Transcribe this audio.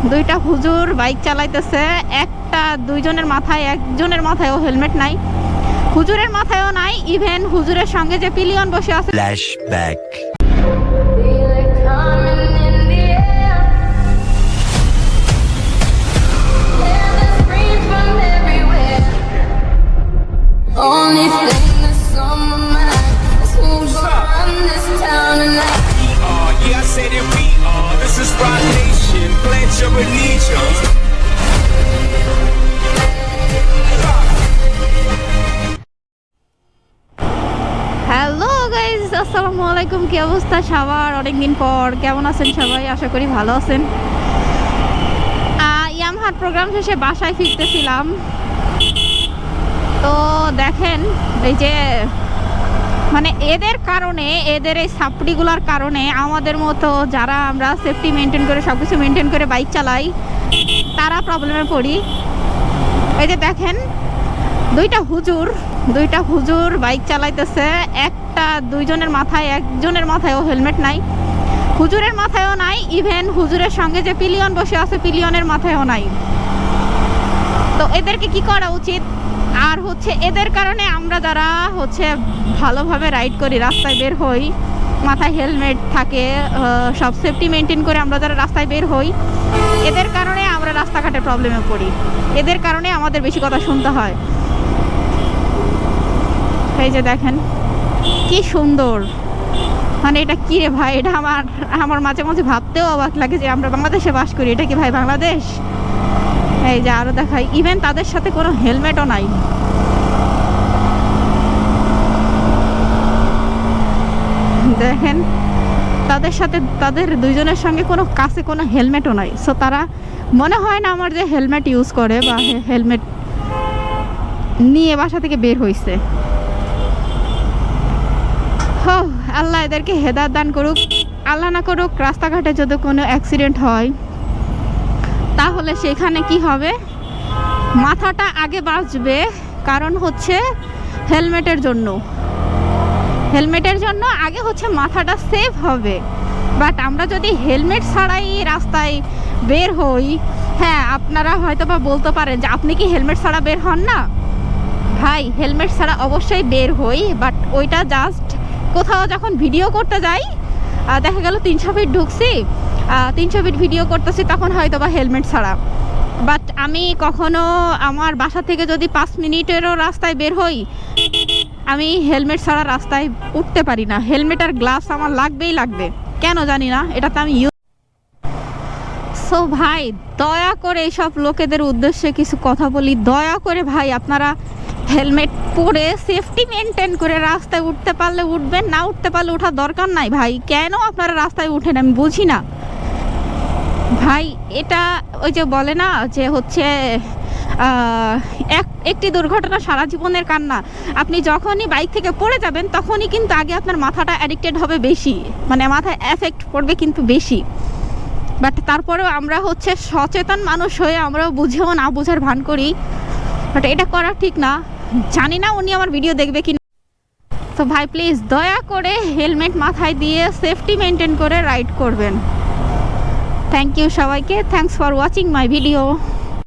দুইটা হুজুর বাইক চালাইতেছে, দুইজনের মাথায়, একজনের মাথায়ও হেলমেট নাই, হুজুরের মাথায়ও নাই, ইভেন হুজুরের সঙ্গে যে পিলিয়ন বসে আছে। Flashback. Only thing that's on my mind is who's gonna run this town tonight. Yeah, I say that we are. This is Rock Nation. Pledge your allegiance. Hello guys, আসসালামু আলাইকুম। কি অবস্থা সবার? অনেকদিন পর কেমন আছেন সবাই? আশা করি ভালো আছেন। ইয়ামহাট প্রোগ্রাম শেষে বাসায় ফিরতেছিলাম, তো দেখেন এই যে মানে এদের কারণে, এদের এই সাপড়িগুলোর কারণে আমাদের মতো যারা আমরা সেফটি মেনটেন করে সব কিছু মেনটেন করে বাইক চালাই তারা প্রবলেমে পড়ি। এই যে দেখেন দুইটা হুজুর বাইক চালাইতেছে, দুইজনের মাথায়, একজনের মাথায়ও হেলমেট নাই, হুজুরের মাথায়ও নাই, ইভেন হুজুরের সঙ্গে যে পিলিয়ন বসে আছে পিলিয়নের মাথায়ও নাই। তো এদেরকে কি করা উচিত? আর হচ্ছে এদের কারণে আমরা যারা হচ্ছে ভালোভাবে রাইড করি, রাস্তায় বের হই, মাথায় হেলমেট থাকে, সব সেফটি মেনটেন করে আমরা যারা রাস্তায় বের হই, এদের কারণে আমরা রাস্তাঘাটে প্রবলেমে পড়ি, এদের কারণে আমাদের বেশি কথা শুনতে হয়। এই যে দেখেন কি সুন্দর, মানে এটা কি রে ভাই? এটা আমার মাঝে মাঝে ভাবতেও অবাক লাগে যে আমরা বাংলাদেশে বাস করি, এটা কি ভাই বাংলাদেশ? এই যে আরো দেখাই, ইভেন তাদের সাথে কোনো হেলমেটও নাই। দেখেন তাদের দুইজনের সঙ্গে কাছে কোনো হেলমেটও নাই। সো তারা মনে হয় না আমার যে হেলমেট ইউজ করে বা হেলমেট নিয়ে বাসা থেকে বের হয়েছে। আল্লাহ এদেরকে হেদায়েত দান করুক। আল্লাহ না করুক রাস্তাঘাটে যদি কোনো অ্যাক্সিডেন্ট হয় তাহলে সেখানে কি হবে? মাথাটা আগে বাঁচবে, কারণ হচ্ছে হেলমেটের জন্য আগে হচ্ছে মাথাটা সেভ হবে। বাট আমরা যদি হেলমেট ছাড়াই রাস্তায় বের হই, হ্যাঁ আপনারা হয়তো বা বলতে পারেন যে আপনি কি হেলমেট ছাড়া বের হন না? ভাই হেলমেট ছাড়া অবশ্যই বের হই, বাট ওইটা জাস্ট কোথাও যখন ভিডিও করতে যাই, দেখা গেল 300 ফিট ঢুকছি, 300 ফিট ভিডিও করতেছি, তখন হয়তো বা হেলমেট ছাড়া। বাট আমি কখনো আমার বাসা থেকে যদি 5 মিনিটেরও রাস্তায় বের হই, আমি হেলমেট ছাড়া রাস্তায় উঠতে পারি না। হেলমেট আর গ্লাভস আমার লাগবে, কেন জানি না, এটা তো আমি সো ভাই দয়া করে এইসব লোকেদের উদ্দেশ্যে কিছু কথা বলি। দয়া করে ভাই আপনারা হেলমেট পরে সেফটি মেনটেন করে রাস্তায় উঠতে পারলে উঠবেন, না উঠতে পারলে ওঠার দরকার নাই। ভাই কেন আপনারা রাস্তায় উঠেন আমি বুঝি না ভাই। এটা ওই যে বলে না যে হচ্ছে একটি দুর্ঘটনা সারা জীবনের কান্না। আপনি যখনই বাইক থেকে পড়ে যাবেন তখনই কিন্তু আগে আপনার মাথাটা অ্যাডিক্টেড হবে বেশি, মানে মাথায় এফেক্ট পড়বে কিন্তু বেশি। বাট তারপরেও আমরা হচ্ছে সচেতন মানুষ হয়ে আমরাও বুঝেও না বোঝার ভান করি, বাট এটা করা ঠিক না। জানি না উনি আমার ভিডিও দেখবে কি না। তো ভাই প্লিজ দয়া করে হেলমেট মাথায় দিয়ে সেফটি মেনটেন করে রাইড করবেন। থ্যাংক ইউ সবাইকে। Thanks for watching my video.